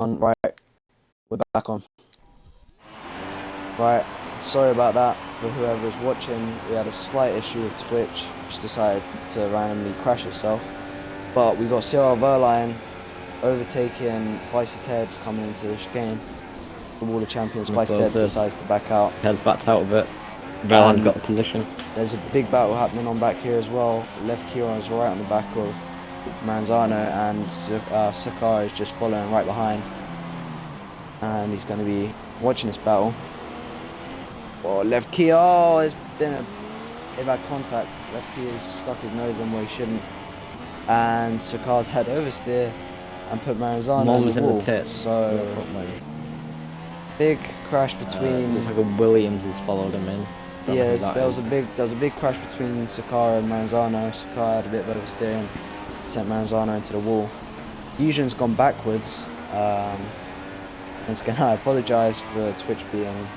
Right, we're back on. Right, sorry about that for whoever's watching. We had a slight issue with Twitch, just decided to randomly crash itself. But we got Cyril Verline overtaking Vice Ted coming into the chicane. The Wall of Champions, Vice Ted decides to back out. Ted's backed out of it. Verline's got the position. There's a big battle happening on back here as well. Left Kieran is right on the back of Maranzano, and Sakar is just following right behind. And he's going to be watching this battle. Oh, left key, they've had contact. Left key has stuck his nose in where he shouldn't. And Sakar's had oversteer and put Maranzano in the wall. So, big crash between... Looks like a Williams has followed him in. Yeah, there was a big crash between Sakara and Maranzano. Sakara had a bit of oversteer and sent Maranzano into the wall. Fusion's gone backwards. Once again, I apologise for Twitch being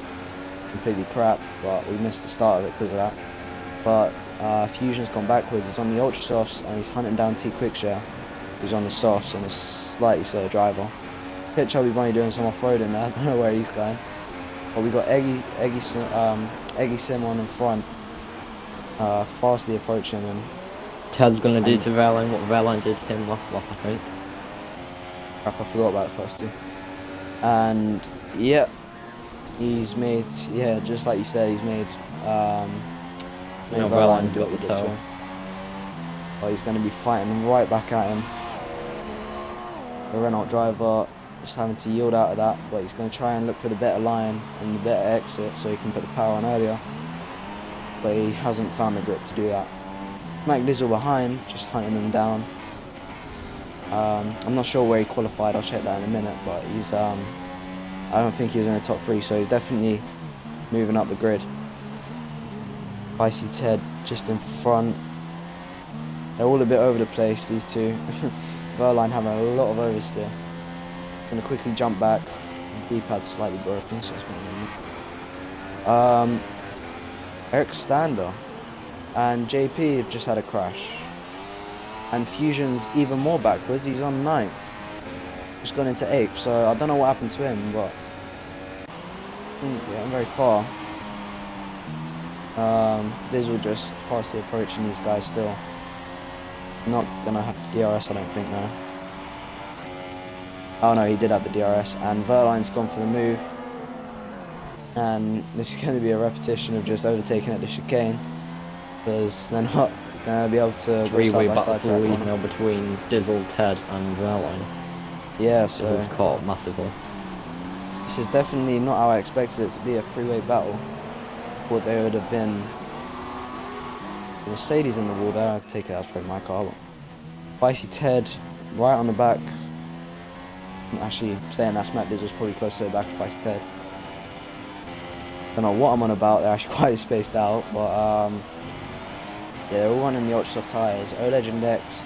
completely crap, but we missed the start of it because of that. But Fusion's gone backwards. He's on the ultra softs and he's hunting down T Quickshare, who's on the softs and a slightly slower driver. Hit Chubby Bunny doing some off-roading there. I don't know where he's going. But we got Eggy Sim on in front, fastly approaching him. Ted's gonna do to Verline what Verline did to him last lap, I think. Crap, I forgot about the first two. And yeah, he's made, just like you said, he's made Verline do what he did to him. Oh, he's going to be fighting right back at him. The Renault driver just having to yield out of that, but he's going to try and look for the better line and the better exit so he can put the power on earlier. But he hasn't found the grip to do that. Mac Dizzle behind, just hunting him down. I'm not sure where he qualified, I'll check that in a minute, but he's I don't think he was in the top 3, so he's definitely moving up the grid. Icy Ted just in front. They're all a bit over the place, these two. Verline having a lot of oversteer. Gonna quickly jump back. The D-pad's slightly broken, so it's not Eric Stander and JP have just had a crash. And Fusion's even more backwards, he's on 9th. Just gone into 8th, so I don't know what happened to him, but getting very far. Dizzle just fastly approaching these guys still. Not gonna have the DRS, I don't think, no. Oh no, he did have the DRS, and Verline's gone for the move. And this is going to be a repetition of just overtaking at the chicane, because they're not going to be able to go side by side for that lead now between Dizzle, Ted and Verline. Yeah, so Dizzle's caught massively. This is definitely not how I expected it to be, a three-way battle. What they would have been. The Mercedes in the wall there, I'd take it as probably my car, but Spicy Ted right on the back. Actually, saying that, Smack Dizzle's probably close to the back of Spicy Ted. Don't know what I'm on about, they're actually quite spaced out, but yeah, they're all running the ultra soft tyres. O-Legend X,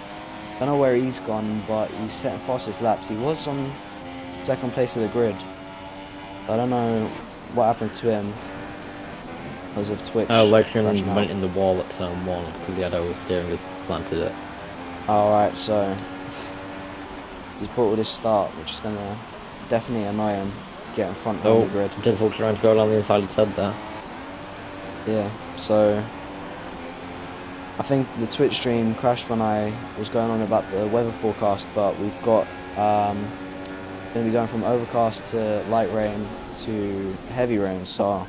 don't know where he's gone, but he's setting fastest laps. He was on 2nd place of the grid. I don't know what happened to him because of Twitch. Legend went in the wall at turn 1 because he had oversteering, has planted it. Alright, so he's brought all this start, which is going to definitely annoy him. Get in front of the grid. Dizzle trying to go down the inside of Ted there. Yeah, so I think the Twitch stream crashed when I was going on about the weather forecast, but we've got going to be going from overcast to light rain to heavy rain, so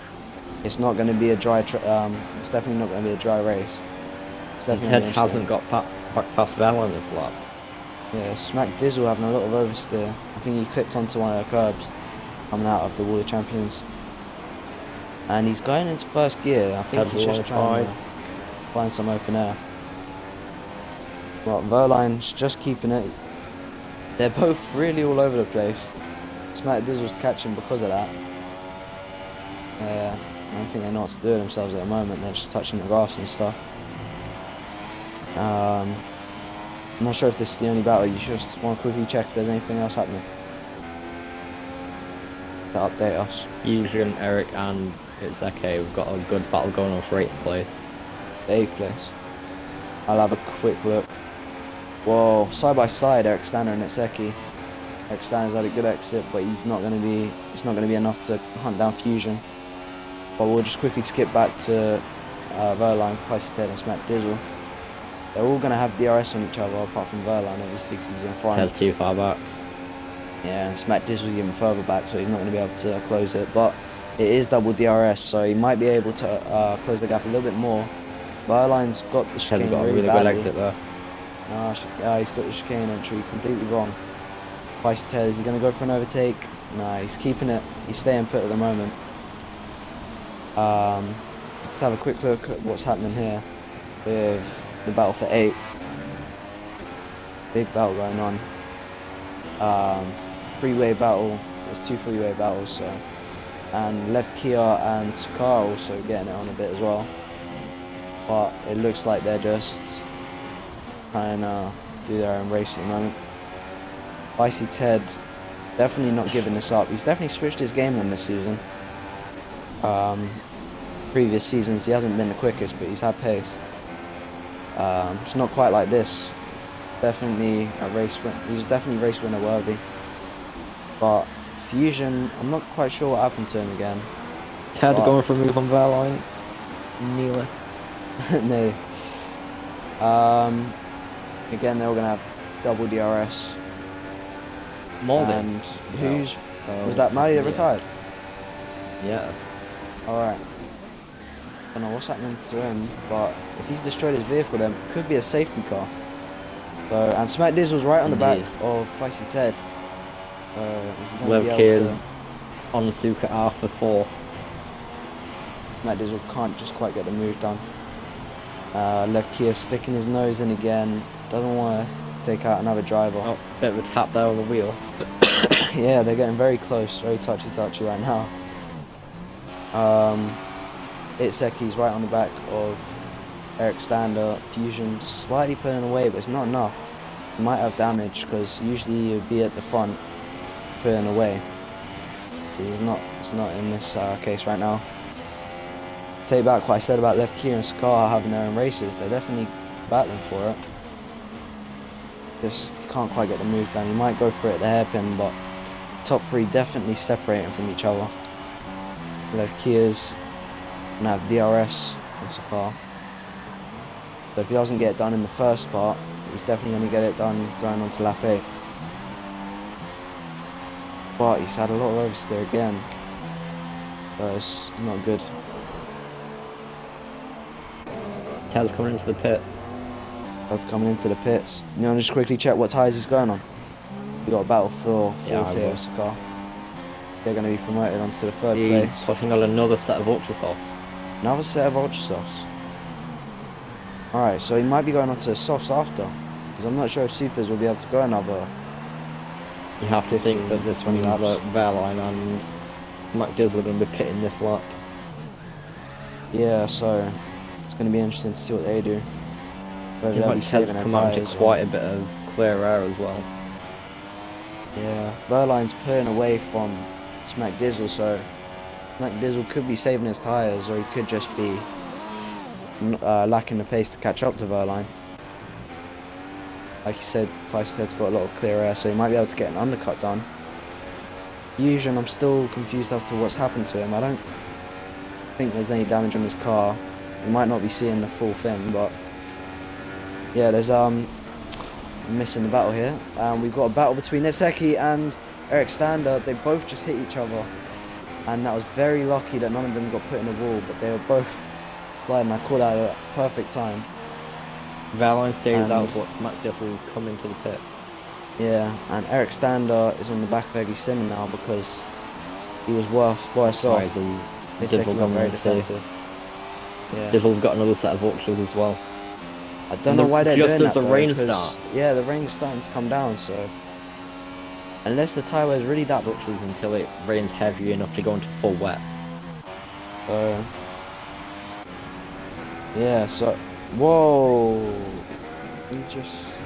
it's not going to be a dry. It's definitely not going to be a dry race. It's definitely Ted hasn't got back past Verline this lap. Yeah, Smack Dizzle having a lot of oversteer. I think he clipped onto one of the curbs coming out of the Wall of Champions. And he's going into first gear. I think he's just trying to find some open air. Well, Verline's just keeping it. They're both really all over the place. Smack Dizzle's catching because of that. I don't think they know what to do with themselves at the moment. They're just touching the grass and stuff. I'm not sure if this is the only battle. You just want to quickly check if there's anything else happening to update us. Fusion, Eric and it's okay. We've got a good battle going on for 8th place. 8th place. I'll have a quick look. Whoa, side by side, Eric Stander and Itseki. Eric Stanner's had a good exit, but he's not going to be enough to hunt down Fusion. But we'll just quickly skip back to Verline, Feisty Ted and Smack Dizzle. They're all going to have DRS on each other, apart from Verline, obviously, because he's in front. Ted's too far back. Yeah, and Smack Dizzle's even further back, so he's not going to be able to close it. But it is double DRS, so he might be able to close the gap a little bit more. Verline's got the chicane Ted's got a really really badly. good exit there. Nah, he's got the chicane entry completely wrong. Feisty Ted, is he going to go for an overtake? Nah, he's keeping it. He's staying put at the moment. Let's have a quick look at what's happening here with the battle for 8th. Big battle going on. Freeway battle. There's 2 freeway battles, so. And left Kia and Sakar also getting it on a bit as well. But it looks like they're just trying to do their own race at the moment. Feisty Ted definitely not giving this up. He's definitely switched his game on this season. Previous seasons he hasn't been the quickest, but he's had pace. It's not quite like this. Definitely a race win. He's definitely race winner worthy. But Fusion, I'm not quite sure what happened to him again. Ted going for a move on Verline. Nearly. No. Again, they're all gonna have double DRS. More and than. who's was that Maddie that retired? Yeah. Alright. I don't know what's happening to him, but if he's destroyed his vehicle, then it could be a safety car. So, and Smack Dizzle's right on the back of Feisty Ted. Is he going to be able to... on the Suka R for 4th. Smack Dizzle can't just quite get the move done. Left Kia sticking his nose in again. Doesn't want to take out another driver. Oh, bit of a tap there on the wheel. Yeah, they're getting very close, very touchy right now. Itseki's right on the back of Eric Stander. Fusion slightly pulling away, but it's not enough. He might have damage because usually you'd be at the front pulling away. It's not in this case right now. Take back what I said about Left Kia and Sakar having their own races. They're definitely battling for it. Just can't quite get the move done. He might go for it at the hairpin, but top 3 definitely separating from each other. Left Kia's gonna have DRS and Sakar. So if he doesn't get it done in the first part, he's definitely gonna get it done going on to lap 8. But he's had a lot of oversteer again, so it's not good. Ted's coming into the pits. That's coming into the pits. You want to just quickly check what tyres he's going on? We got a battle for 4th here with Sakar. They're going to be promoted onto the 3rd place. He's pushing on another set of Ultra Softs. Another set of Ultra Softs. Alright, so he might be going on to softs after, because I'm not sure if Supers will be able to go another. You have to think that this 20 means laps. that Verline and Mac Dizzle are going to be pitting this lap. Yeah, so it's going to be interesting to see what they do. Whether He's they'll like be Ted's saving their commanded tyres. quite a bit of clear air as well. Yeah, Verline's pulling away from Smack Dizzle, so Smack Dizzle could be saving his tyres, or he could just be lacking the pace to catch up to Verline. Like you said, Feisty Ted's got a lot of clear air, so he might be able to get an undercut done. Fusion, I'm still confused as to what's happened to him. I don't think there's any damage on his car. You might not be seeing the full thing, but yeah, there's missing the battle here. We've got a battle between Netseki and Eric Stander. They both just hit each other, and that was very lucky that none of them got put in the wall, but they were both sliding. I called out at a perfect time. Verline stays out what Smack Dizzle is coming to the pit. Yeah, and Eric Stander is on the back of Eggy Simon now because he was worse off. Netseki got very defensive. Yeah. Dizzle's got another set of Ultras as well. I don't know why they're doing that just as the rain because, starts. yeah, the rain's starting to come down, so unless the tyre wear's really that Ultras until it rains heavy enough to go into full wet. Yeah, so whoa, he just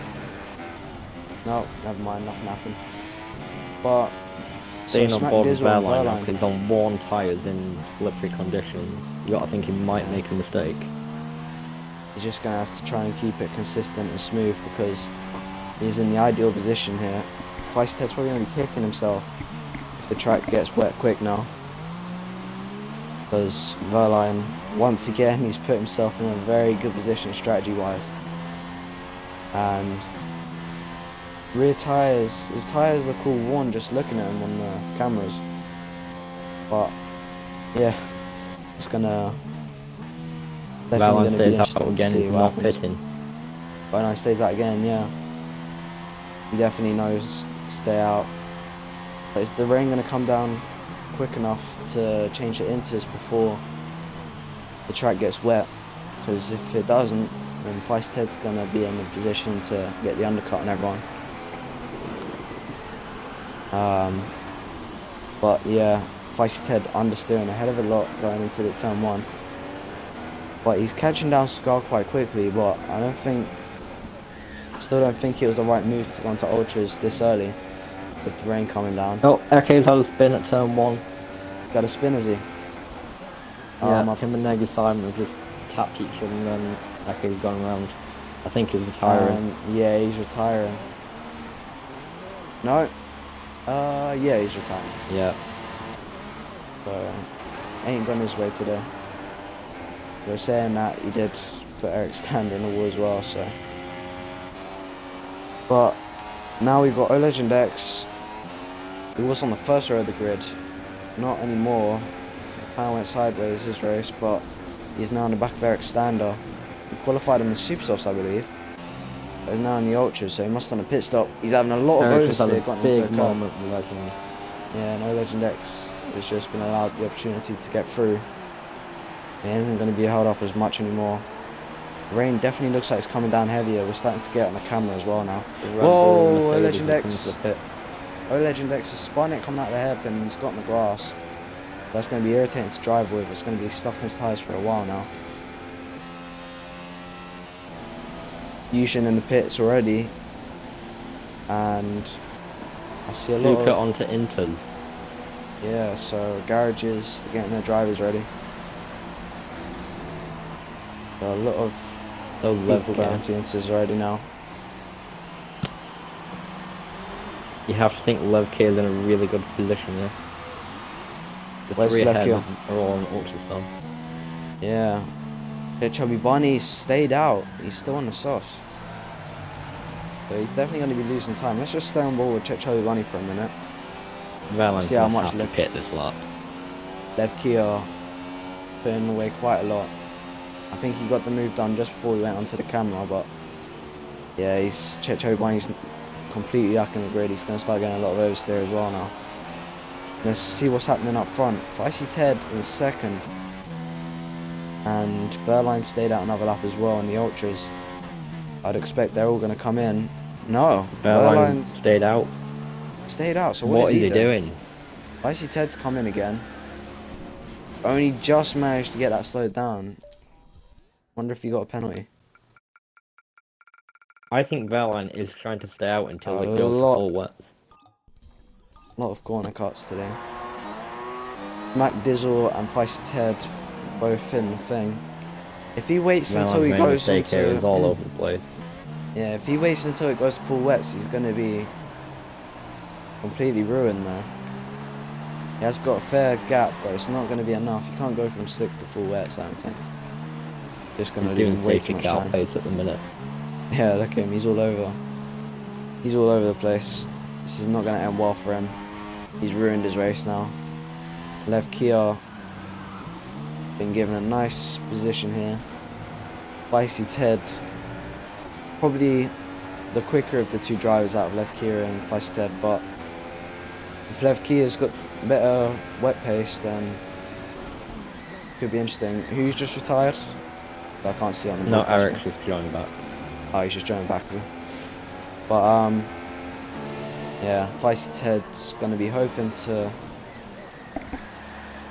no, never mind, nothing happened. But Staying so on board with Dizzle and Verline Verline. because he's on worn tyres in slippery conditions. You got to think he might make a mistake. He's just gonna have to try and keep it consistent and smooth because he's in the ideal position here. Feisty Ted's probably going to be kicking himself if the track gets wet quick now. Because Verline, once again, he's put himself in a very good position strategy-wise. And rear tyres, his tyres look all worn just looking at him on the cameras. But yeah, it's gonna definitely gonna be interesting to see what happens. Verline stays out again, yeah. He definitely knows to stay out. But is the rain gonna come down quick enough to change the inters before the track gets wet? Because if it doesn't, then Feisty Ted's gonna be in a position to get the undercut on everyone. But yeah, Feisty Ted understeering a hell of a lot going into the turn 1. But he's catching down Scar quite quickly, but still don't think it was the right move to go into ultras this early with the rain coming down. Oh, Eke's had a spin at turn 1. Got a spin, is he? Yeah, him and Negi Simon have just tapped each other and then Eke's gone around. I think he's retiring. Yeah, he's retiring. No? Yeah, he's retiring. Yeah. So, ain't gone his way today. They were saying that he did put Eric Stander in the wall as well, so. But now we've got O-Legend X, who was on the first row of the grid. Not anymore. Kind of went sideways this race, but he's now in the back of Eric Stander. He qualified in the Supersofts, I believe. But he's now in the Ultras, so he must have done a pit stop. He's having a lot of oversteer, got into a curb. Yeah, and O-Legend X has just been allowed the opportunity to get through. He isn't going to be held up as much anymore. The rain definitely looks like it's coming down heavier. We're starting to get on the camera as well now. Whoa, O-Legend X. O-Legend X has spun it coming out of the hairpin and he's got in the grass. That's going to be irritating to drive with. It's going to be stuck on his tyres for a while now. Yushin in the pits already. And I see a lot of... onto inters. Yeah, so garages are getting their drivers ready. So a lot of people going to inters already now. You have to think Lev K is in a really good position there. The Where's three Lev ahead K? are all on ultrasound. Yeah. Chubby Bunny stayed out. He's still on the softs. So he's definitely going to be losing time. Let's just stay on board with Chubby Bunny for a minute. See how much Lev pit this lot. Lev Kia putting away quite a lot. I think he got the move done just before he went onto the camera, but yeah, Chubby Bunny's completely up in the grid. He's going to start getting a lot of oversteer as well now. Let's see what's happening up front. Feisty Ted in second. And Verline stayed out another lap as well in the Ultras. I'd expect they're all going to come in. No, Verline stayed out. Stayed out, so what is he doing? Feisty Ted's come in again. Only just managed to get that slowed down. Wonder if he got a penalty. I think Verline is trying to stay out until it goes full wets. A lot of corner cuts today. Mac Dizzle and Feisty Ted both in the thing. If he waits until he goes into... all over the place. Yeah, if he waits until it goes to full wets, he's going to be completely ruined though. He has got a fair gap, but it's not going to be enough. You can't go from slicks to full wets, I don't think. Just going to lose way too much time. Pace at the minute. Yeah, look at him. He's all over. He's all over the place. This is not going to end well for him. He's ruined his race now. Lev Kia been given a nice position here. Feisty Ted, probably the quicker of the two drivers out of Lev Kia and Feisty Ted, but if Lev Kia's got better wet pace, then it could be interesting. Who's just retired? I can't see on the No, Eric's just joining back. Oh, he's just joining back, is he? But yeah, Feisty Ted's going to be hoping to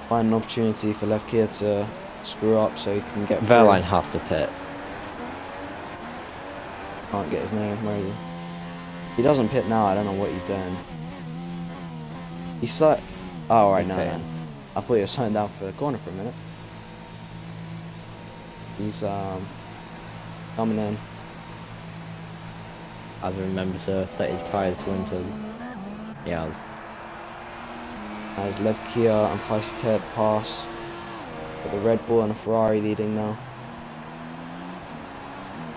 find an opportunity for Lev Kia to screw up so he can get through. Verline has to pit. Can't get his name, where is he? He doesn't pit now, I don't know what he's doing. He's like... Oh, right now then. I thought he was slowing down for the corner for a minute. He's coming in. As I remember to set his tyres to inters. Yeah. As Lev Kia and Feisty Ted pass. Got the Red Bull and a Ferrari leading now.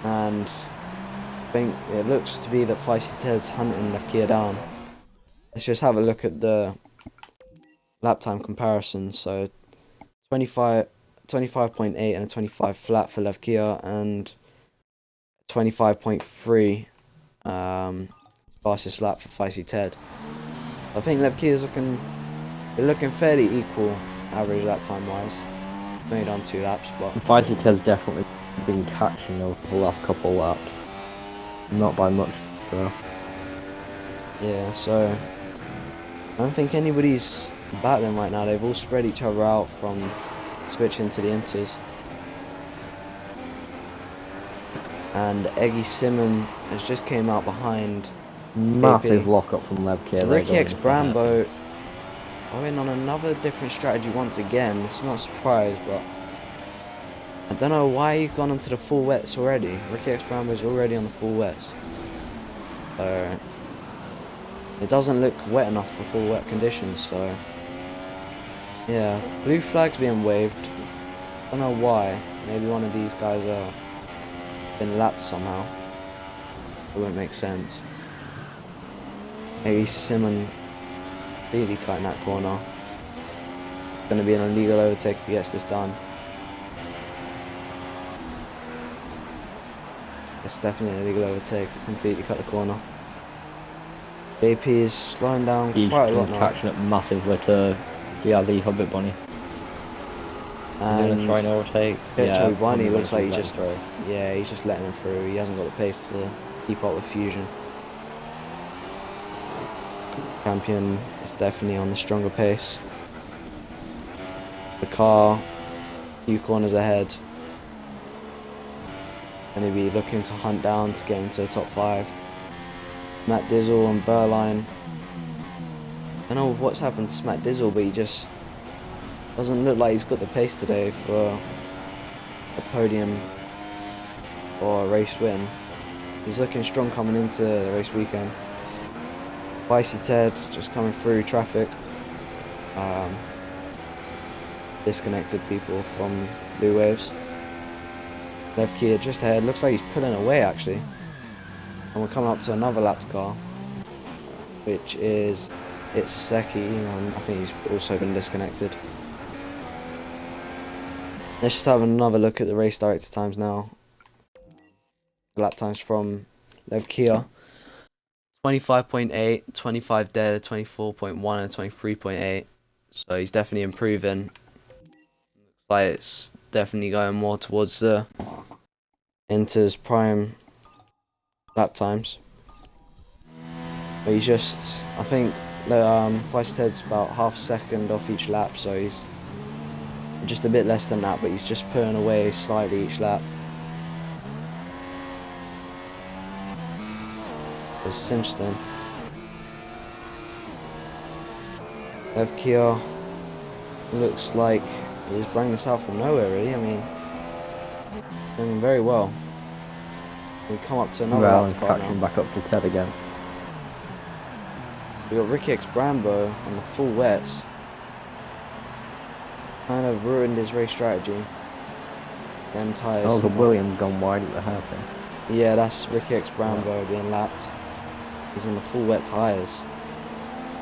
And I think it looks to be that Feisty Ted's hunting Lev Kia down. Let's just have a look at the lap time comparison. So 25.8 and a 25 flat for Lev Kia, and 25.3 fastest lap for Feisty Ted. I think Lev Kia's looking fairly equal average lap time wise. Only done 2 laps, but Feisty Ted's definitely been catching over the last couple of laps. Not by much, though. yeah, so I don't think anybody's battling right now. They've all spread each other out from switching to the inters. And Eggy Simon has just came out behind. Massive AP. lock up from Lev Kia. Ricky X Brambo going on another different strategy once again. It's not a surprise, but I don't know why he's gone onto the full wets already. Ricky X Brambo's already on the full wets. So it doesn't look wet enough for full wet conditions, so yeah. Blue flag's being waved. Don't know why. Maybe one of these guys are been lapped somehow. It wouldn't make sense. Maybe Simon really cutting that corner. Gonna be an illegal overtake if he gets this done. It's definitely an illegal overtake. He completely cut the corner. AP is slowing down quite a lot now. Catching up massively to CRZ Hobbit Bunny. And gonna try and overtake. Chubby Bunny looks like he's just letting him through. He hasn't got the pace to keep up with Fusion. Champion is definitely on the stronger pace. The car, a few corners ahead. Going to be looking to hunt down to get into the top 5. Matt Dizzle and Verline. I don't know what's happened to Matt Dizzle, but he just doesn't look like he's got the pace today for a podium or a race win. He's looking strong coming into the race weekend. Feisty Ted just coming through traffic. Disconnected people from Blue Waves. Lev Kia just ahead. Looks like he's pulling away actually. And we're coming up to another lapped car, which is Seki, and I think he's also been disconnected. Let's just have another look at the race director times now. The lap times from Lev Kia. 25.8, 25 dead, 24.1 and 23.8. So he's definitely improving. Looks like it's definitely going more towards the Inter's prime lap times. But he's just, I think Feisty Ted's about half a second off each lap, so he's just a bit less than that, but he's just pulling away slightly each lap. It's interesting. Lev Kia looks like he's bringing this out from nowhere, really. I mean, doing very well. We come up to another lap car now. Back up to Ted again. We got Ricky X Brambo on the full wets. Kind of ruined his race strategy. Them tyres. Oh, the Williams gone wide at the hairpin. Yeah, that's Ricky X Brambo being lapped. He's on the full wet tyres.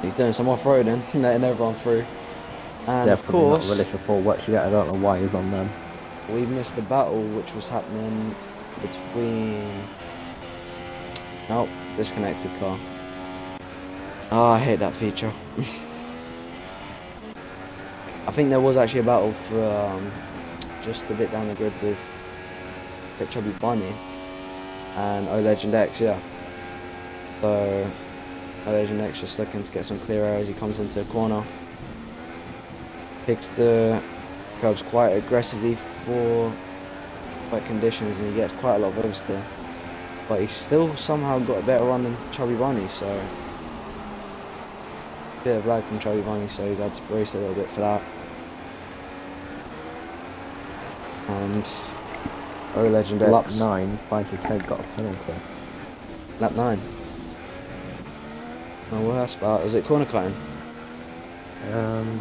He's doing some off-roading, letting everyone through. And of course, not really for full wets yet. I don't know why he's on them. We missed the battle which was happening between... Nope, disconnected car. Oh, I hate that feature. I think there was actually a battle for just a bit down the grid with Chubby Bunny and O-Legend X, yeah. So O-Legend X just looking to get some clear air as he comes into a corner. Picks the curbs quite aggressively for wet conditions and he gets quite a lot of oversteer. But he's still somehow got a better run than Chubby Bunny, so a bit of lag from Chubby Bunny, so he's had to brace a little bit for that. And O-Legend X. Lap 9, Feisty Ted got a penalty. Lap 9. Oh, well, that's about. Is it corner cutting? Um,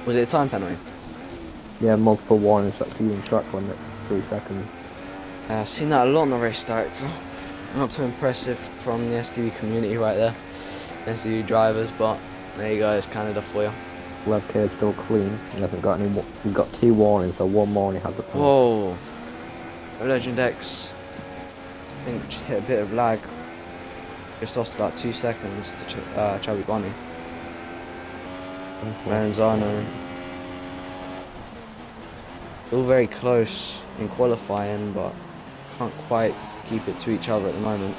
Was it a time penalty? yeah, multiple warnings for exceeding track limit, 3 seconds. I've seen that a lot in the race start. So not too impressive from the STB community right there. STB drivers, but there you go, it's Canada for you. Left gear is still clean. He hasn't got any. He's got 2 warnings, so 1 more and he has a penalty. Whoa! Legend X, I think, just hit a bit of lag. Just lost about 2 seconds to Chabi Bonnie. Maranzano. All very close in qualifying, but can't quite keep it to each other at the moment.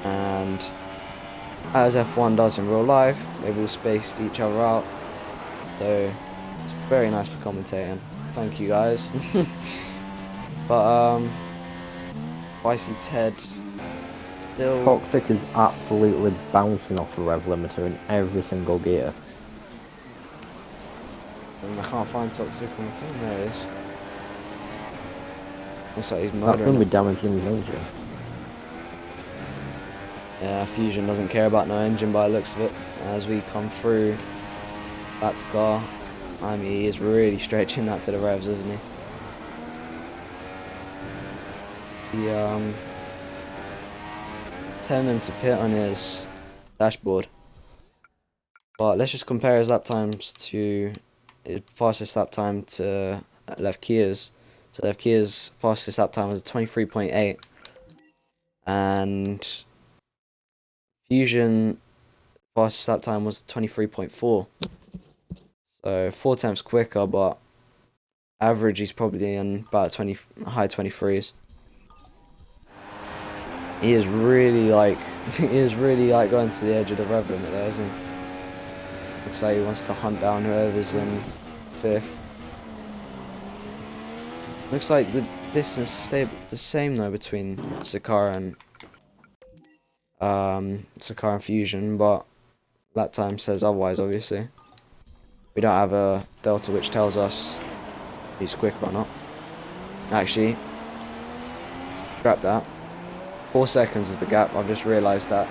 And as F1 does in real life, they've all spaced each other out. So it's very nice for commentating. Thank you guys. But Spicy Ted still. Toxic is absolutely bouncing off the rev limiter in every single gear. I can't find Toxic on the film. There it is. Looks like he's That's murdering going to him. be damaging his engine. Yeah, Fusion doesn't care about no engine by the looks of it. As we come through that car, I mean, he is really stretching that to the revs, isn't he? Telling him to pit on his dashboard. But let's just compare his lap times to his fastest lap time to Lev Kia's. So Lev Kia's fastest lap time was 23.8, and Fusion fastest lap time was 23.4. So 4 times quicker, but average he's probably in about high 23s. He is really like going to the edge of the rev limit there, isn't he? Looks like he wants to hunt down whoever's in 5th. Looks like the distance stayed the same though between Sakara and Fusion, but lap time says otherwise, obviously. We don't have a delta which tells us who's quicker or not. Actually, scrap that. 4 seconds is the gap. I've just realised that.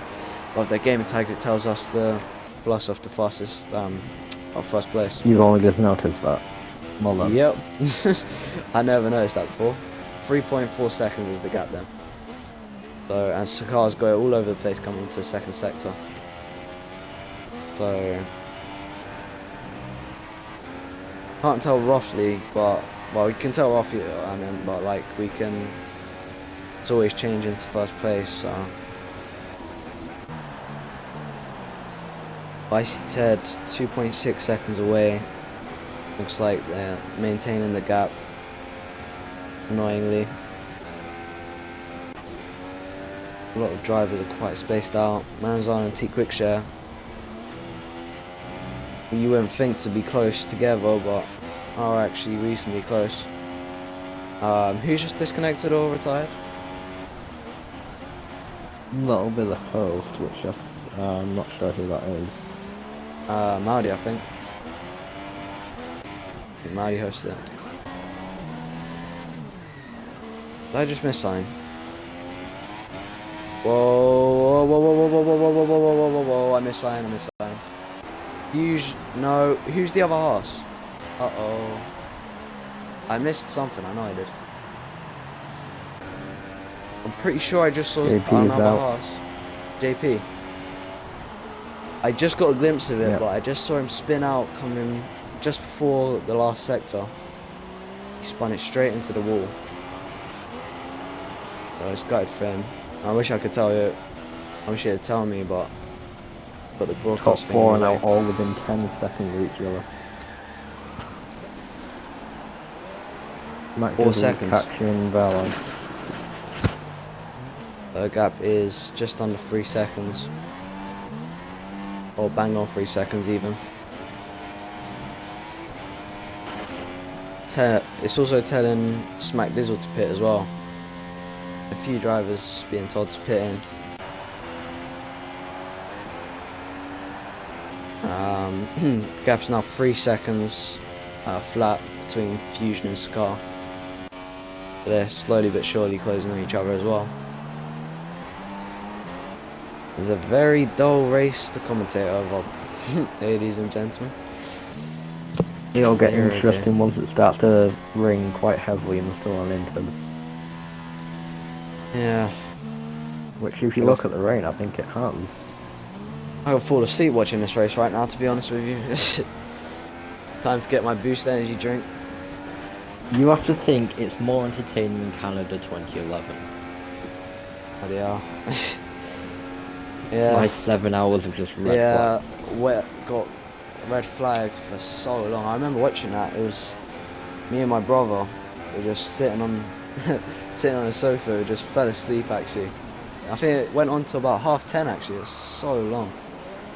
Of their gamer tags, it tells us the plus of the fastest of first place. You've only just noticed that. Well done. Yep. I never noticed that before. 3.4 seconds is the gap then. So, and Sakara's go all over the place coming into the second sector. So, can't tell roughly, but, well, we can tell roughly, I mean, but like, we can, it's always changing to first place, so. Icy Ted, 2.6 seconds away. Looks like they're maintaining the gap, annoyingly. A lot of drivers are quite spaced out. Maranzano and T Quickshare, you wouldn't think to be close together, but are actually reasonably close. Who's just disconnected or retired? That'll be the host, which I'm not sure who that is. Maudi, I think. Maudi hosted it. Did I just miss sign? Whoa, whoa, whoa, whoa, whoa, whoa, whoa, whoa, whoa, whoa, whoa, whoa, whoa, I missed sign, No, who's the other horse? Uh-oh. I missed something, I know I did. I'm pretty sure I just saw another horse. JP. I just got a glimpse of it, but I just saw him spin out coming just before the last sector. He spun it straight into the wall. So it's gutted for him. I wish I could tell you. I wish he'd tell me, but the broadcast Top 4 now all within 10 seconds of each other. 4 seconds. Catching Velo. The gap is just under 3 seconds. Or bang on 3 seconds even. It's also telling Smack Dizzle to pit as well. A few drivers being told to pit in. Gap's now 3 seconds flat between Fusion and Scar. They're slowly but surely closing on each other as well. It's a very dull race to commentate over, ladies and gentlemen. It'll get You're interesting okay. once it starts to rain quite heavily in the storm inters. Yeah. Which, if you look at the rain, I think it has. I could fall asleep watching this race right now, to be honest with you. It's time to get my Boost energy drink. You have to think it's more entertaining than Canada 2011. Bloody hell. Yeah. Like 7 hours of just red flags. Got red flagged for so long. I remember watching that. It was me and my brother. We were just sitting on sitting on the sofa. We just fell asleep actually. I think it went on to about 10:30 actually. It was so long.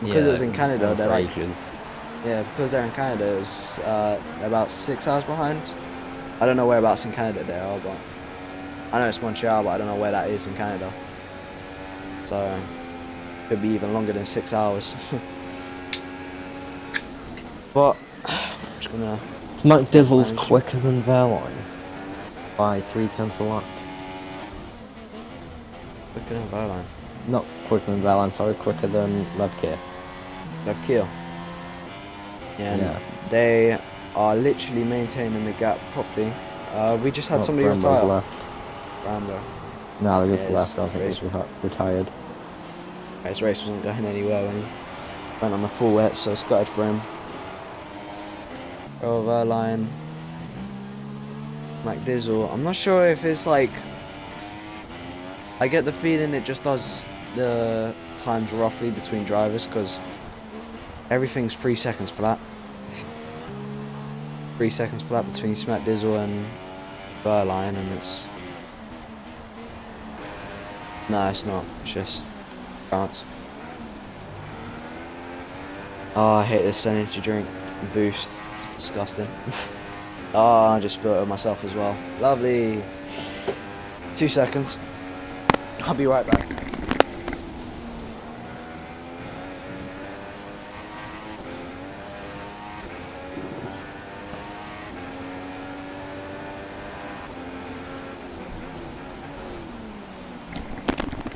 Because it was in Canada, they're like, because they're in Canada, it was about 6 hours behind. I don't know whereabouts in Canada they are, but I know it's Montreal, but I don't know where that is in Canada. So could be even longer than 6 hours. But I'm just gonna. Smack Dizzle's quicker than Verline by 3/10 a lap. Quicker than Verline. Not quicker than Verline, sorry, quicker than Levkier. Levkier. Yeah. They are literally maintaining the gap properly. We just had somebody retire. Left. Rambo. No, they just left. I think he's retired. His race wasn't going anywhere when he went on the full wet, so it's gutted for him. Verline. McDizzle. I'm not sure if it's like. I get the feeling it just does the times roughly between drivers because everything's 3 seconds flat. 3 seconds flat between Smack Dizzle and Verline, and it's. No, it's not. It's just France. Oh, I hate this energy drink. Boost. It's disgusting. Oh, I just spilled it on myself as well. Lovely. 2 seconds. I'll be right back.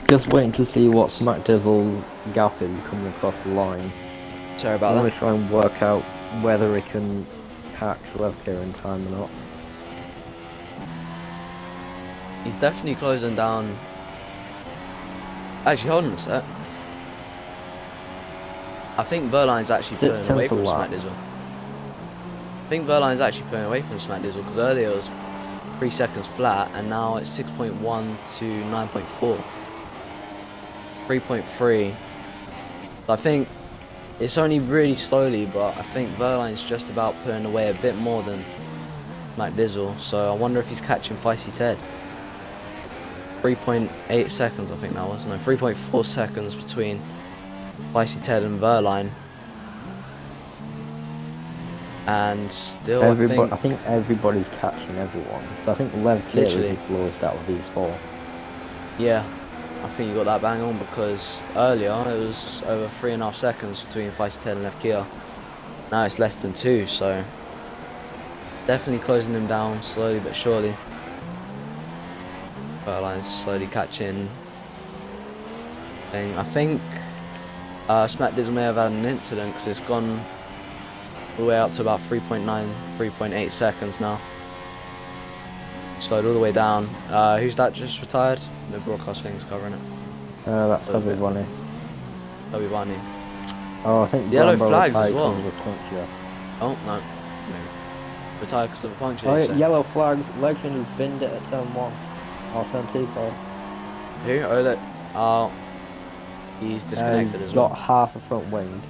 Just waiting to see what Smack Dizzle's gap is coming across the line. Sorry about that. I'm going to try and work out whether he can catch Levkier in time or not. He's definitely closing down. Actually, hold on a sec. I think Verline's actually pulling away from Smack Dizzle. I think Verline's actually pulling away from Smack Dizzle because earlier it was 3 seconds flat and now it's 6.1 to 9.4. 3.3. I think it's only really slowly, but I think Verline's just about pulling away a bit more than McDizzle, so I wonder if he's catching Feisty Ted. 3.8 seconds I think that was. No, 3.4 seconds between Feisty Ted and Verline. And still I think everybody's catching everyone. So I think Levkier is the slowest out of these four. Yeah. I think you got that bang on because earlier it was over 3.5 seconds between Feisty Ted and Levkier. Now it's less than 2, so definitely closing him down slowly but surely. Verline's slowly catching. I think Smack Dizzle may have had an incident because it's gone all the way up to about 3.9, 3.8 seconds now. Slowed all the way down. Who's that just retired? The broadcast thing's covering it. That's Obi-Wan. Obi-Wan. Oh, I think yellow flags as well. Puncture. Oh, no. Maybe. Retired because of a puncture. Oh, yeah, yellow flags. Legend has binned it at turn 1. Or turn 2, sorry. Who? Oh, look. Oh. He's disconnected as well. Got half a front wing.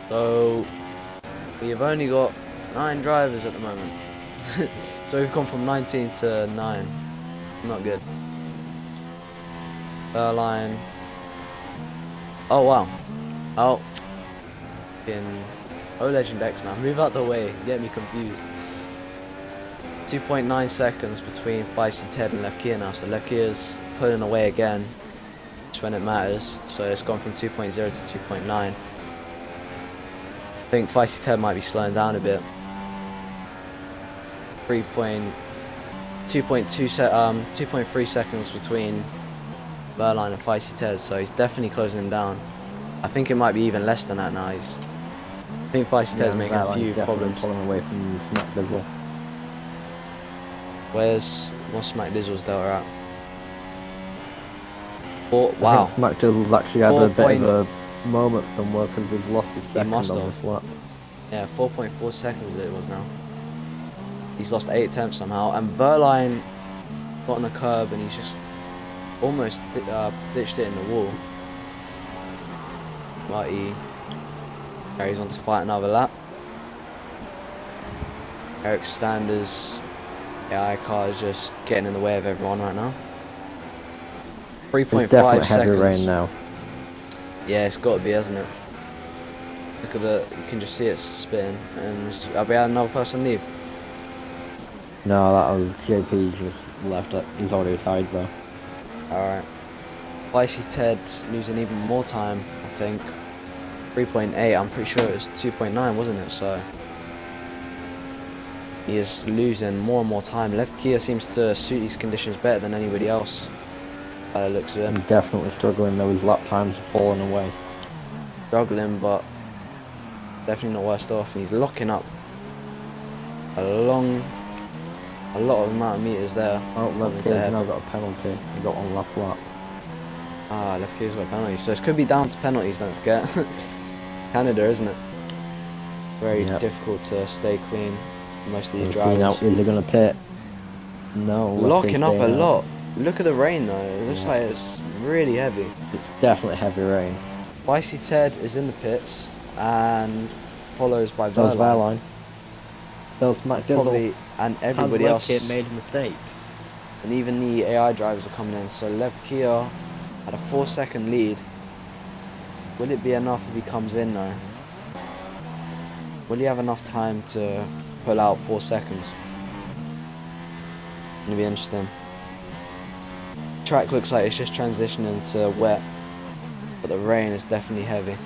So, we've only got 9 drivers at the moment. So we've gone from 19 to 9. Not good. Verline. Oh wow. Oh. Oh, Legend X, man. Move out the way. You get me confused. 2.9 seconds between Feisty Ted and Levkier now. So Levkier's pulling away again. Just when it matters. So it's gone from 2.0 to 2.9. I think Feisty Ted might be slowing down a bit. 3.8 2.3 seconds between Verline and Feisty Ted, so he's definitely closing him down. I think it might be even less than that now. I think Feisty Ted's making a few problems. Pulling away from Smack Dizzle. Where's Smack Dizzle's delta at? Wow. I think Smack Dizzle's actually had a bit of a moment somewhere because he's lost his second on this lap. Yeah, 4.4 seconds it was now. He's lost 8 tenths somehow, and Verline got on the curb and he's just almost ditched it in the wall. But he carries on to fight another lap. Eric Stander's AI car is just getting in the way of everyone right now. 3.5 seconds. Heavy rain now. Yeah, it's got to be, hasn't it? Look at you can just see it spitting. And have we had another person leave? No, that was JP just left it. He's already retired though. Alright. Feisty Ted losing even more time, I think. 3.8, I'm pretty sure it was 2.9, wasn't it? So he is losing more and more time. Left Kia seems to suit these conditions better than anybody else. By the looks of him. He's definitely struggling though, his lap times are falling away. Struggling, but definitely not worst off. He's locking up a lot of amount of meters there. Oh, Left Kia's now got a penalty. He got one last lap. Ah, Left Kia's got a penalty. So it could be down to penalties, don't forget. Canada, isn't it? Very difficult to stay clean. Most of these drivers. Now, is he going to pit? No. Locking up a lot. Look at the rain though. It looks like it's really heavy. It's definitely heavy rain. Feisty Ted is in the pits and follows by Verline. Smack Dizzle. Probably, and everybody else made a mistake. And even the AI drivers are coming in. So Lev Kia had a 4-second lead. Will it be enough if he comes in though? Will he have enough time to pull out 4 seconds? It'll be interesting. Track looks like it's just transitioning to wet, but the rain is definitely heavy.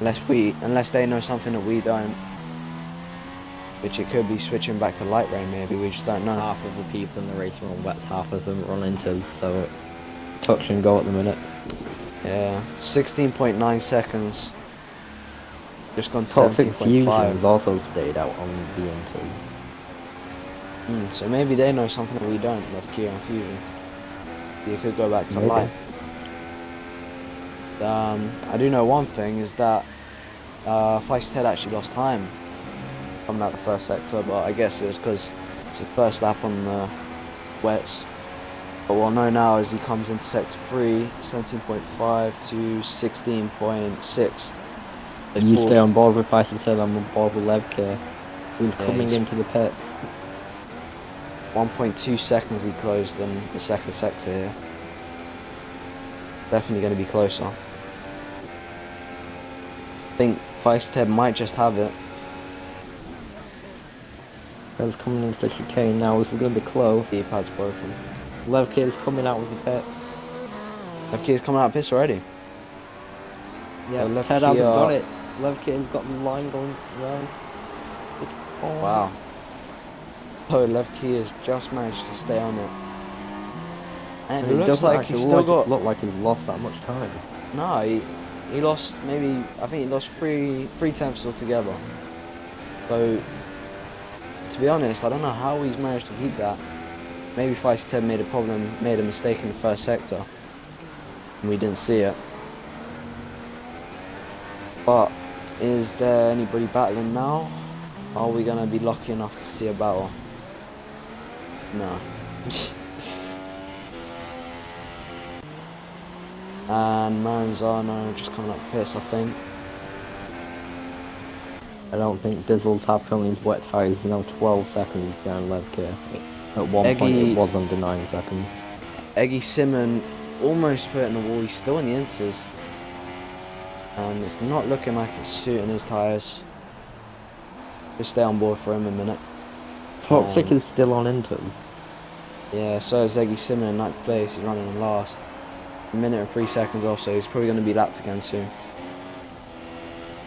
Unless they know something that we don't, which it could be switching back to light rain maybe, we just don't know. Half of the people in the race are on wets, half of them are on inters, so it's touch and go at the minute. Yeah, 16.9 seconds. Just gone to 17.5. has also stayed out on the inters. So maybe they know something that we don't, Left Kia and Fusion. You could go back to light. I do know one thing is that Feisty Ted actually lost time coming out the first sector, but I guess it was because it's his first lap on the wets. But what we'll know now is he comes into sector 3, 17.5 to 16.6. You stay on board with Feisty Ted, I'm on board with Lev Kia. He's coming into the pits. 1.2 seconds he closed in the second sector here. Definitely going to be closer. I think Feisty Ted might just have it. He's coming into the chicane now, this is going to be close. The pad's broken. Lev Kia's coming out with the pits. Lev Kia's coming out of pits already. Yeah, Lev Kia hasn't got it. Lev Kia's got the line going round. Oh. Wow. Oh, Lev Kia's just managed to stay on it. And it looks like he's still got... look like he's lost that much time. No, he lost maybe... I think he lost three tenths altogether. So, to be honest, I don't know how he's managed to keep that. Maybe Feisty Ted made a mistake in the first sector. And we didn't see it. But, is there anybody battling now? Are we going to be lucky enough to see a battle? No. And Maranzano just coming up pits, I think. I don't think Dizzle's happy on these wet tyres. He's now 12 seconds behind Lev Kia. At one point it was under 9 seconds. Eggy Simon almost put it in the wall. He's still in the inters. And it's not looking like it's suiting his tyres. Just stay on board for him a minute. Toxic is still on inters. Yeah, so is Eggy Simon in 9th place. He's running in last. A minute and 3 seconds off, so he's probably going to be lapped again soon.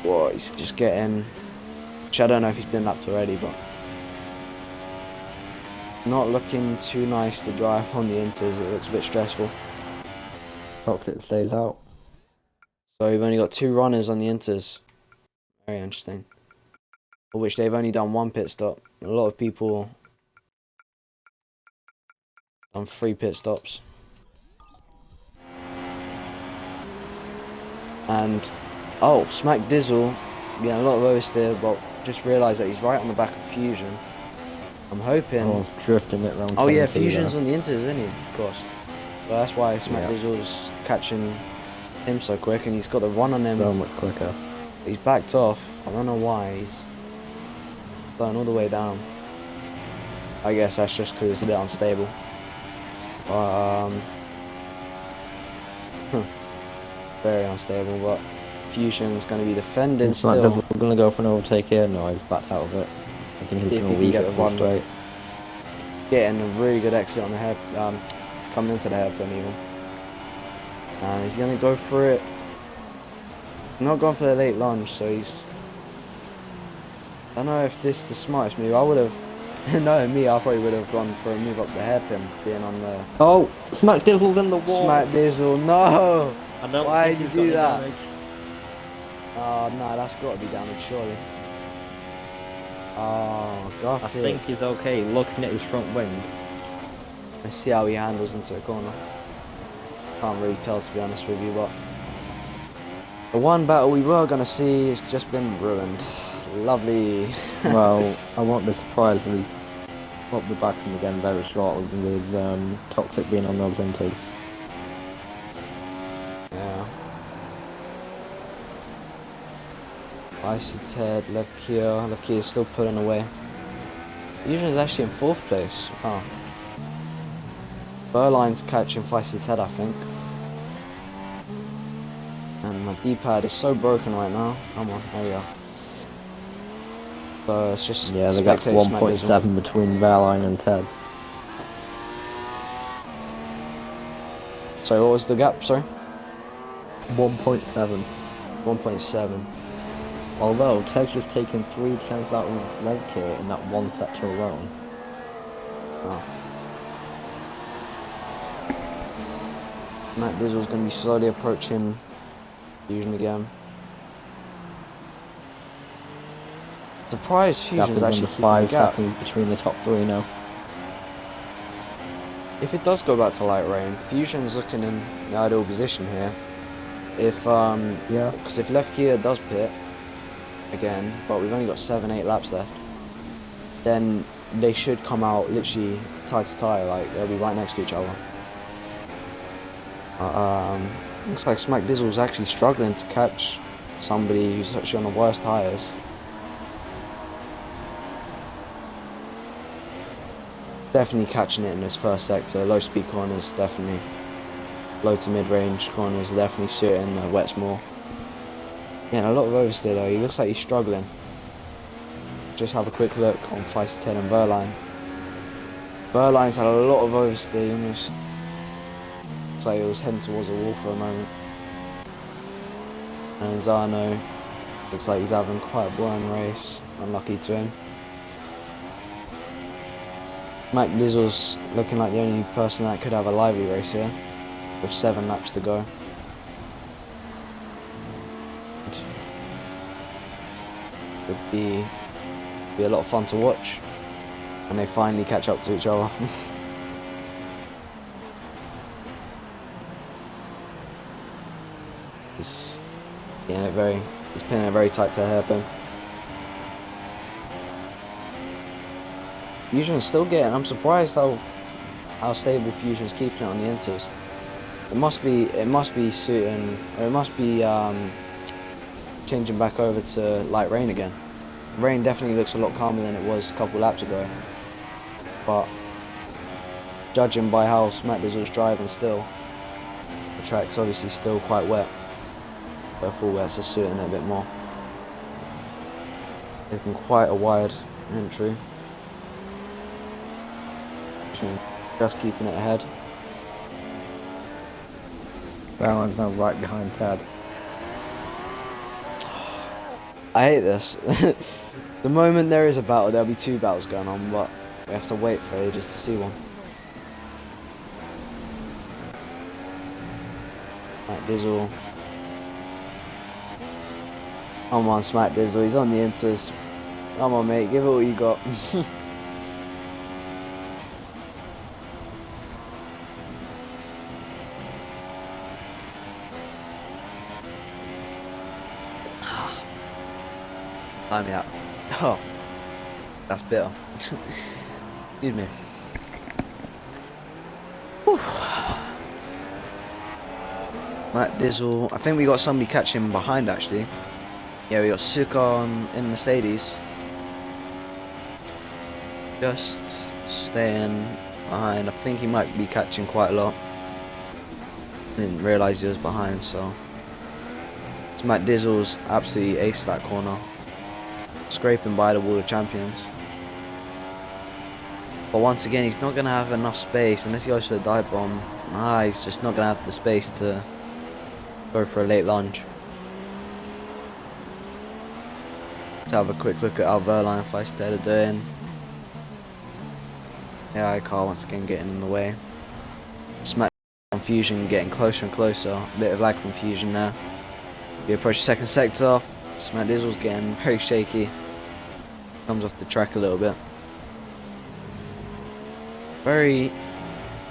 Whoa, he's just getting... Which I don't know if he's been lapped already, but... not looking too nice to drive on the inters. It looks a bit stressful. Toxic stays out. So we've only got 2 runners on the inters. Very interesting. For which they've only done 1 pit stop. A lot of people done 3 pit stops. And oh, Smack Dizzle getting a lot of oversteer, but just realised that he's right on the back of Fusion. I'm hoping. Oh, drifting it round. Oh yeah, Fusion's on the inters, isn't he? Of course. So that's why Smack Dizzle's catching him so quick, and he's got the run on him. So much quicker. He's backed off. I don't know why. He's going all the way down. I guess that's just because it's a bit unstable. Very unstable, but Fusion's going to be defending still. We're going to go for an overtake here. No, he's backed out of it. I think he's going to leave it full straight. Getting a really good exit on the head, coming into the hairpin even. And he's going to go for it. Not gone for the late lunge, so he's... I don't know if this is the smartest move. I would have... knowing me, I probably would have gone for a move up the hairpin, being on the... Oh! Smack Dizzle's in the wall! Smack Dizzle, no! Why did you do that? Damage. Oh, no, that's got to be damage, surely. Oh, got it. I think he's okay, looking at his front wing. Let's see how he handles into the corner. Can't really tell, to be honest with you, but... the one battle we were going to see has just been ruined. Lovely. Well, I won't be surprised if we pop the back him again very shortly with Toxic being on those inters. Yeah. Icy Ted, Left Kia is still pulling away. Fusion is actually in 4th place. Oh. Burline's catching Feisty Ted, I think. And my D-pad is so broken right now. Come on, there we go. So it's just yeah, they got 1.7 between Burline and Ted. So what was the gap, sorry? 1.7. 1.7. Although Ted's just taken 3 tenths out of length here in that one sector alone. Oh. Matt Dizzle's going to be slowly approaching Fusion again. Surprised Fusion's actually keeping 5 the gap. seconds between the top 3 now. If it does go back to light rain, Fusion's looking in the ideal position here. If yeah, because if Left Kia does pit again, but we've only got 7-8 laps left, then they should come out literally tie to tie, like they'll be right next to each other. Looks like Smack Dizzle's actually struggling to catch somebody who's actually on the worst tyres. Definitely catching it in this first sector. Low speed corners, definitely. Low to mid range corners, definitely suiting wets more. Yeah, a lot of oversteer though. He looks like he's struggling. Just have a quick look on Feisty Ted and Burline. Burline's had a lot of oversteer, almost. Looks like he was heading towards a wall for a moment. And Zano looks like he's having quite a boring race. Unlucky to him. Mac Dizzle's looking like the only person that could have a lively race here, with 7 laps to go. Would be a lot of fun to watch when they finally catch up to each other. He's pinning it very tight to a hairpin. Fusion's still getting. I'm surprised how stable Fusion's keeping it on the inters. It must be suiting, or it must be changing back over to light rain again. Rain definitely looks a lot calmer than it was a couple laps ago. But judging by how Smack Dizzle's driving still, the track's obviously still quite wet. But full wets are suiting it a bit more. Making quite a wide entry. Just keeping it ahead. Burline's now right behind Ted. I hate this. The moment there is a battle, there'll be 2 battles going on, but We have to wait for ages to see one. Smack Dizzle. Come on, Smack Dizzle. He's on the inters. Come on, mate. Give it all you got. Time me out. Oh, that's bitter. Excuse me. Whew. Matt Dizzle. I think we got somebody catching behind actually. Yeah, we got Suka in Mercedes. Just staying behind. I think he might be catching quite a lot. Didn't realise he was behind, so. It's Matt Dizzle's absolutely aced that corner. Scraping by the wall of champions. But once again, he's not going to have enough space unless he goes for a dive bomb. He's just not going to have the space to go for a late lunge. To have a quick look at how Verline and Feisted are doing. AI car once again getting in the way. Smack on Fusion getting closer and closer. A bit of lag from Fusion now. We approach the second sector. Smack Dizzle's getting very shaky. Comes off the track a little bit. Very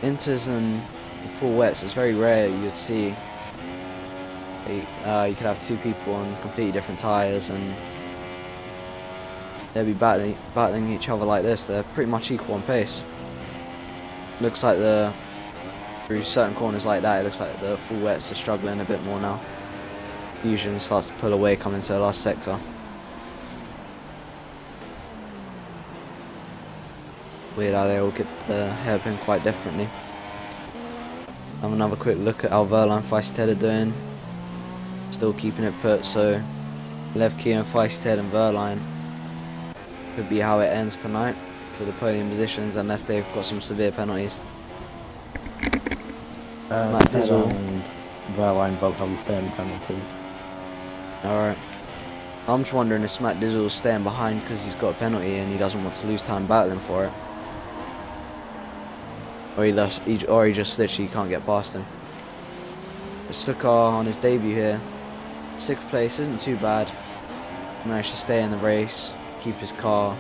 inters and full wets. It's very rare you'd see. You could have two people on completely different tyres and they'd be battling each other like this. They're pretty much equal on pace. Looks like through certain corners like that, it looks like the full wets are struggling a bit more now. Fusion starts to pull away coming into the last sector. Weird how they all get the hairpin quite differently. Have another quick look at how Verline and Feisted are doing. Still keeping it put, so Levkey and Feisted and Verline could be how it ends tonight for the podium positions unless they've got some severe penalties. Matt Dizzle and Verline both have the same penalties. Alright. I'm just wondering if Matt Dizzle is staying behind because he's got a penalty and he doesn't want to lose time battling for it. Or he just literally can't get past him. Suka on his debut here. 6th place isn't too bad. Managed to stay in the race, keep his car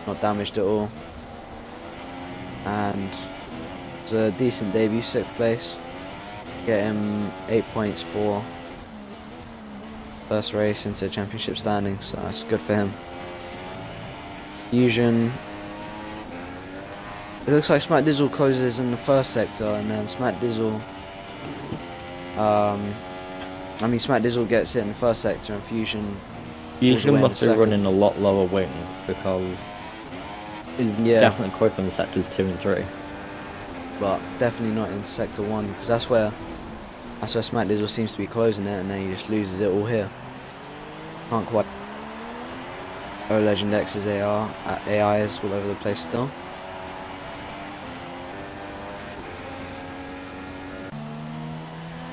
not damaged at all. And it's a decent debut, 6th place. Get him 8 points for first race into championship standing, so that's good for him. Fusion. It looks like Smack Dizzle closes in the first sector, and then Smack Dizzle. Smack Dizzle gets it in the first sector, and Fusion. Fusion must be running a lot lower wings because he's definitely quicker in sectors 2 and 3. But definitely not in sector 1, because that's where Smack Dizzle seems to be closing it, and then he just loses it all here. Can't quite. Legend X's AI is all over the place still.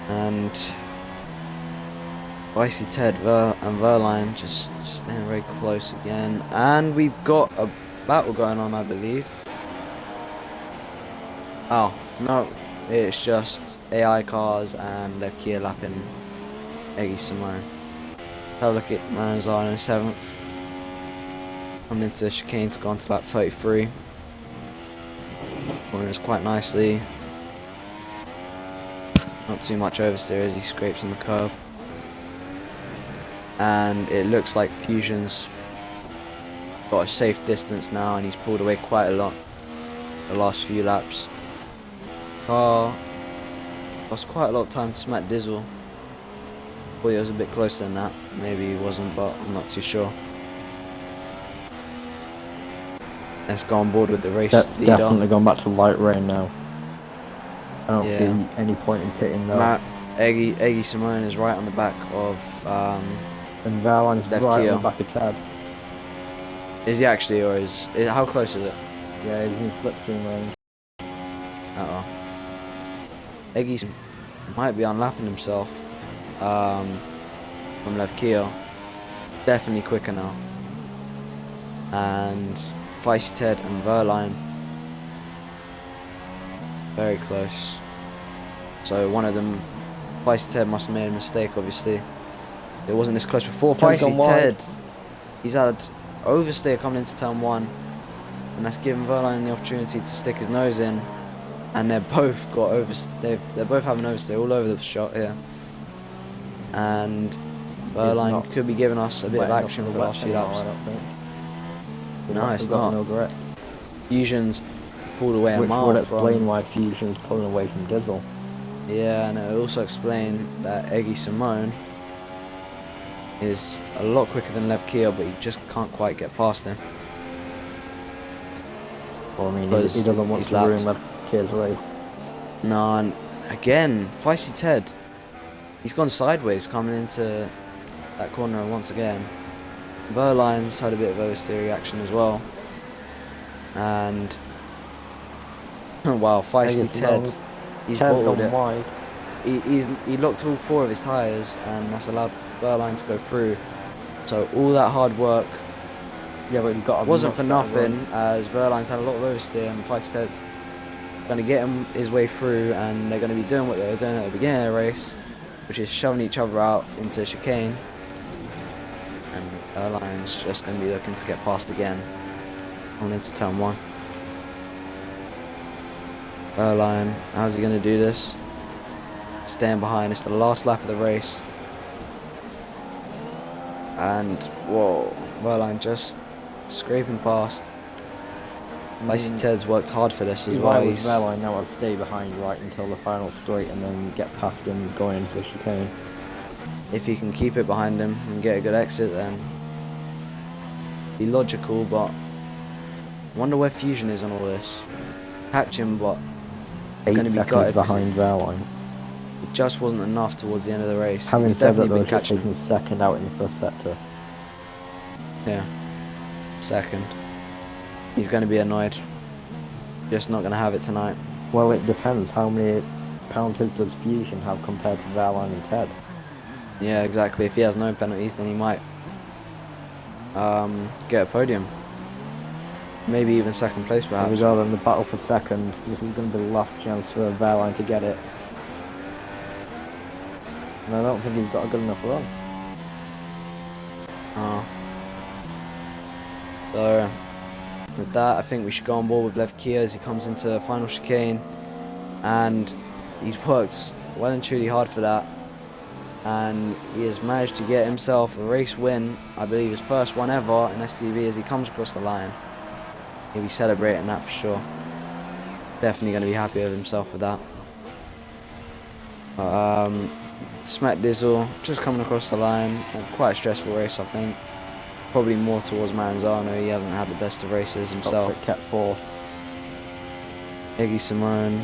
And Icy Ted and Verline just staying very close again. And we've got a battle going on, I believe. Oh, no. It's just AI cars and Levkey lapping Eggy Simone. Have a look at Maranzano in 7th. Coming into the chicane to go on to lap 33. Corners quite nicely. Not too much oversteer as he scrapes on the curb. And it looks like Fusion's got a safe distance now and he's pulled away quite a lot the last few laps. Car lost quite a lot of time to Smack Dizzle. Thought he was a bit closer than that. Maybe he wasn't, but I'm not too sure. Let's go on board with the race leader. Definitely going back to light rain now. I don't see any point in pitting though. Eggy Simone is right on the back of and Verline's right on the back of Ted. Is he actually, or is how close is it? Yeah, he's in slipstream range. Eggy might be unlapping himself from Levkey. Definitely quicker now. And Feisty Ted and Verline. Very close. So one of them, Feisty Ted must have made a mistake, obviously. It wasn't this close before. Feisty Ted, he's had oversteer coming into turn 1, and that's given Verline the opportunity to stick his nose in, and they're both got they're both having oversteer all over the shot here, and Verline could be giving us a bit of action for the last few laps. No, it's not. Fusion's pulled away a mile from. Which would explain why Fusion's pulling away from Dizzle. Yeah, and it will also explain that Eggy Simone is a lot quicker than Lev Kia, but he just can't quite get past him. Well, I mean, he doesn't want to ruin Lev Kia's race. No, and again, Feisty Ted, he's gone sideways coming into that corner once again. Verline's had a bit of oversteer action as well. And wow, Feisty Ted, he's bottled it. He locked all 4 of his tyres, and that's allowed Verline to go through. So all that hard work wasn't for nothing, as Verline's had a lot of oversteer, and Feisty Ted's going to get his way through, and they're going to be doing what they were doing at the beginning of the race, which is shoving each other out into chicane. And Verline's just going to be looking to get past again on into turn 1. Verline, how's he going to do this? Staying behind, it's the last lap of the race. And, whoa, Verline just scraping past. Feisty Ted's worked hard for this as well. Verline now will stay behind right until the final straight and then get past him going into the chicane. If he can keep it behind him and get a good exit, then be logical, but I wonder where Fusion is on all this. Catch him, but it's going to be gutted behind Verline. It just wasn't enough towards the end of the race. Having said that, though, he's taking second out in the first sector. Yeah, second. He's going to be annoyed. Just not going to have it tonight. Well, it depends. How many penalties does Fusion have compared to Verline and Ted? Yeah, exactly. If he has no penalties, then he might get a podium. Maybe even second place, perhaps. Here we go then, the battle for second. This is going to be the last chance for Verline to get it. And I don't think he's got a good enough run. So, with that, I think we should go on board with Lev Kia as he comes into the final chicane. And he's worked well and truly hard for that. And he has managed to get himself a race win, I believe his first one ever in STB, as he comes across the line. He'll be celebrating that for sure. Definitely going to be happy with himself with that. Smack Dizzle just coming across the line. Quite a stressful race, I think. Probably more towards Maranzano. He hasn't had the best of races himself. Kept 4th. Eggy Simone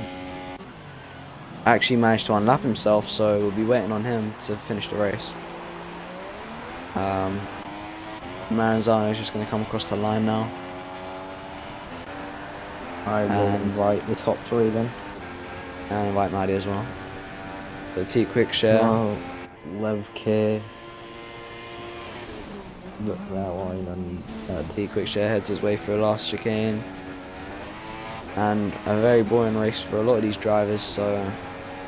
actually managed to unlap himself, so we'll be waiting on him to finish the race. Maranzano is just going to come across the line now. I will invite the top 3 then. And invite Maddie as well. The T quick share. No, Lev K. Look that line and T quick share heads his way through the last chicane. And a very boring race for a lot of these drivers, so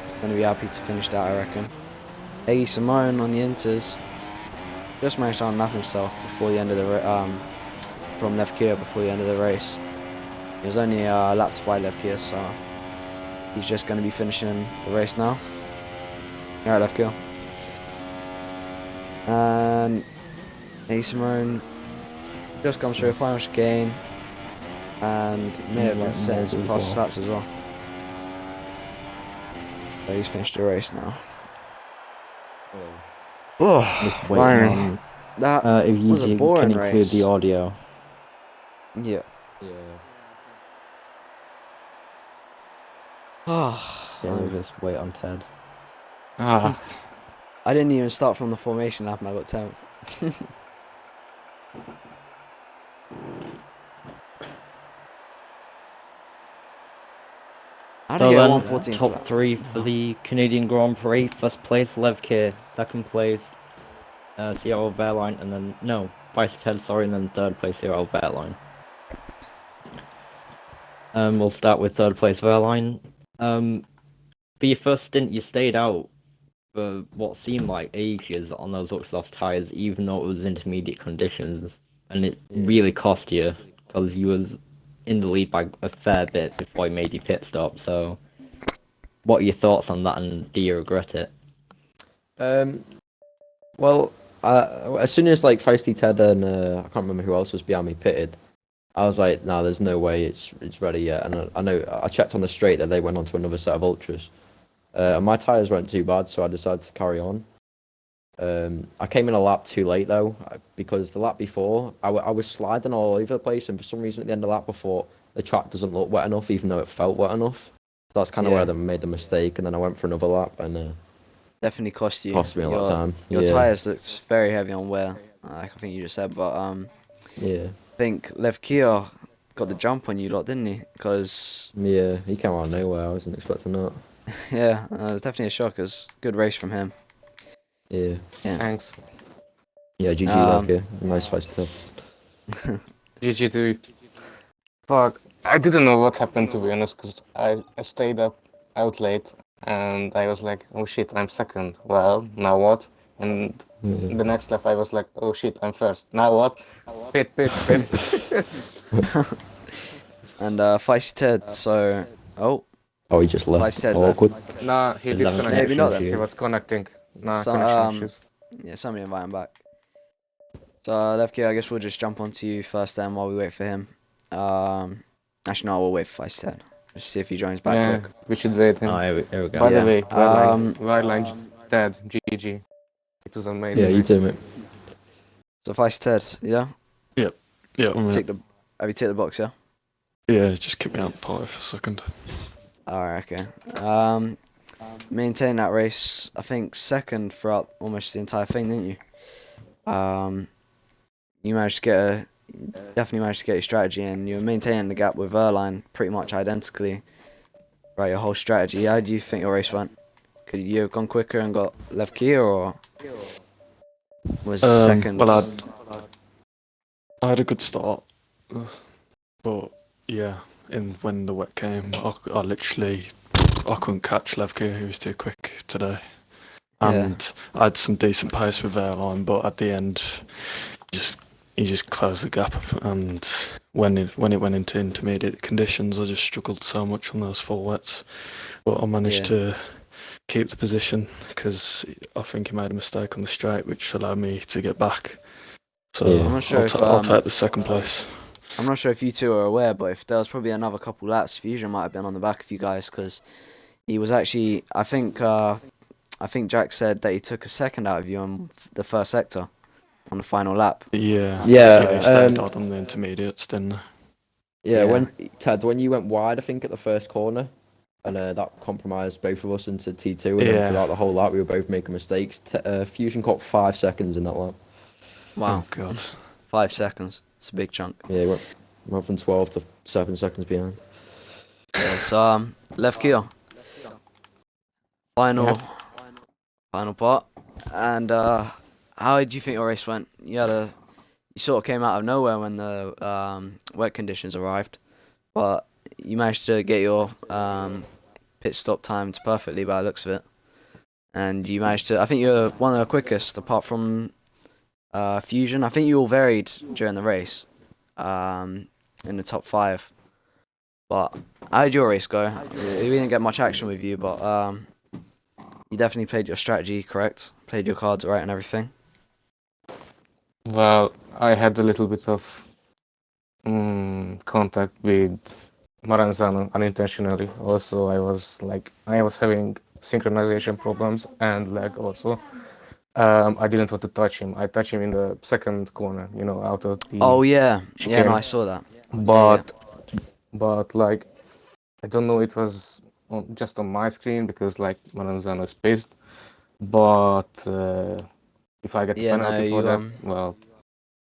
it's going to be happy to finish that, I reckon. Eggy Simone on the inters just managed to unlap himself before the end of the from Lev Kia before the end of the race. He was only lapped by Lev Kia, so he's just going to be finishing the race now. Alright, Lev Kia. And Eggy Simone just comes through a final chicane. And may have been setting some fast laps as well. So he's finished the race now. Oh, blimey. That if you was a boring can race. include the audio. Yeah. Oh, Yeah, we'll just wait on Ted. I didn't even start from the formation lap and I got 10th. How do you get 114 top 3 for the Canadian Grand Prix. First place, Lev K. Second place, Seattle Verline, and then, no, Feisty Ted, sorry, and then third place, Seattle Verline. We'll start with third place Verline. For your first stint, you stayed out for what seemed like ages on those exhaust tyres, even though it was intermediate conditions, and it really cost you because you was in the lead by a fair bit before you made your pit stop. So, what are your thoughts on that, and do you regret it? Well, as soon as like Feisty Ted and I can't remember who else was behind me pitted, I was like, nah, there's no way it's ready yet. And I know I checked on the straight that they went on to another set of ultras. And my tyres weren't too bad, so I decided to carry on. I came in a lap too late though, because the lap before I was sliding all over the place, and for some reason at the end of the lap before, the track doesn't look wet enough, even though it felt wet enough. So that's kind of where I made the mistake, and then I went for another lap, and Definitely cost you. cost me a lot of time. Your tyres looked very heavy on wear, like I think you just said, but yeah, I think Lev Kia got the jump on you lot, didn't he? Because yeah, he came out of nowhere. I wasn't expecting that. yeah, it was definitely a shock. It was a good race from him. Yeah. Thanks. Yeah, GG Lev Kia. Nice fight to GG to you. Fuck, I didn't know what happened, to be honest, because I stayed out late, and I was like, oh shit, I'm second. Well, now what? And the next lap I was like, oh shit, I'm first. Now what? Pit. And Feisty Ted, so Oh, he just left. Feisty Ted's Oh, left. awkward. Nah, he Is that disconnected. Maybe not then. He was connecting. Nah, So, connection issues. Yeah, somebody invite him back. So Lev Kia, I guess we'll just jump onto you first then while we wait for him. Actually, no, we'll wait for Feisty Ted. Just see if he joins back Yeah, quick. we should wait him. Oh, here we go. By Yeah. the way, Wireline dead. GG. It was amazing. Yeah, you too, mate. So Feisty Ted, yeah? Yeah, I'm Have you ticked the box, yeah? yeah, just keep me out the party for a second. Alright, okay. Maintain that race, I think second throughout almost the entire thing, didn't you? You definitely managed to get your strategy, and you were maintaining the gap with Erline pretty much identically throughout your whole strategy. How do you think your race went? Could you have gone quicker and got Lev Kia, or was second? Well, I had a good start, but yeah, when the wet came, I literally couldn't catch Lev Kia. He was too quick today, and I had some decent pace with airline, but at the end, he just closed the gap. And when it went into intermediate conditions, I just struggled so much on those full wets, but I managed to keep the position because I think he made a mistake on the straight, which allowed me to get back. So I'm not sure I'll take the second place. I'm not sure if you two are aware, but if there was probably another couple laps, Fusion might have been on the back of you guys, because he was actually, I think Jack said that he took a second out of you on the first sector on the final lap. Yeah. Yeah, So he stayed out on the intermediates, didn't he? Yeah, when you went wide, I think at the first corner, and that compromised both of us into T2, and then throughout the whole lap we were both making mistakes. Fusion caught 5 seconds in that lap. Wow. Oh god. 5 seconds. It's a big chunk. Yeah, he went from 12 to 7 seconds behind. Yeah, so Lev Kia. Final part. And how did you think your race went? You sort of came out of nowhere when the wet conditions arrived, but you managed to get your pit stop timed perfectly by the looks of it, and you managed to. I think you're one of the quickest, apart from Fusion. I think you all varied during the race, in the top 5. But how did your race go? We didn't get much action with you, but you definitely played your strategy correct, played your cards right and everything. Well, I had a little bit of contact with Maranzano unintentionally. Also, I was having synchronization problems and lag also. I didn't want to touch him. I touched him in the second corner, out of the chicane. No, I saw that. But like, I don't know, it was just on my screen because like Maranzano is pissed. But if I get a penalty for that, well,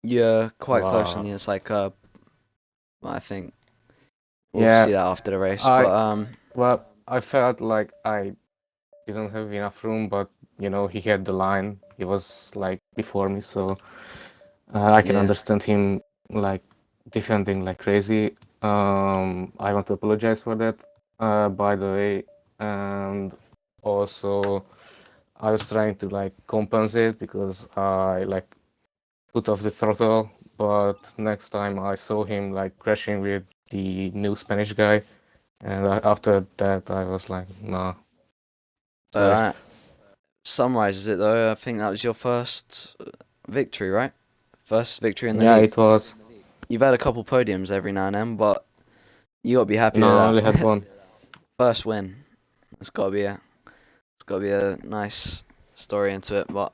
you're quite close on the inside curb. I think we'll see that after the race. Well, I felt like I didn't have enough room, but he had the line. He was like before me, so I can understand him like defending like crazy. I want to apologize for that, by the way, and also I was trying to like compensate because I like put off the throttle, but next time I saw him like crashing with the new Spanish guy, and after that I was like, nah, sorry. That summarizes it though. I think that was your first victory, right? First victory in the Yeah, league. it was. You've had a couple podiums every now and then, but you gotta be happy No, with I that. only had one. First win. It's gotta be a nice story into it. But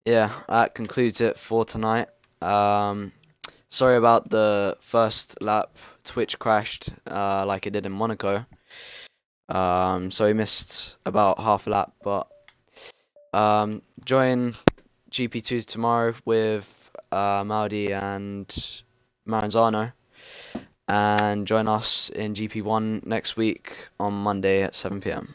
yeah, that concludes it for tonight. Sorry about the first lap. Twitch crashed like it did in Monaco. So we missed about half a lap, but join GP2 tomorrow with Maudi and Maranzano, and join us in GP1 next week on Monday at 7 p.m.